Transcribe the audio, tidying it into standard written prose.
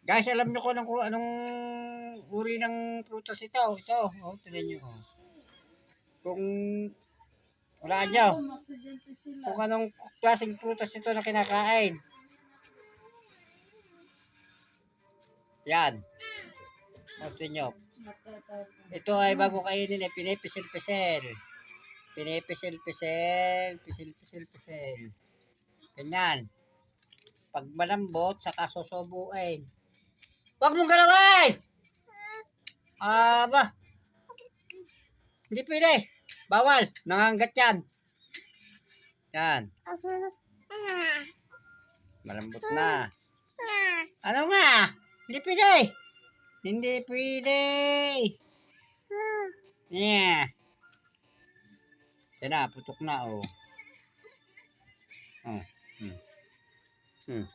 Guys, alam niyo kung anong uri ng prutas ito. Ito, oh, tingnan niyo. Oh. Kung wala niyo, kung anong klaseng prutas ito na kinakain. Yan. Oh, tingnan niyo. Ito ay bago kainin, ay pinipisil-pisil. Pinipisil-pisil, pisil-pisil-pisil. Ganyan. Pag malambot, saka susubuin. Huwag mong galawin! Aba, hindi pwede. Bawal. Nanganggat yan. Yan. Malambot na. Ano nga? Hindi pwede. Hindi pwede. Yeah. Yan na, putok na, oh. Oh. Hmm. Hmm.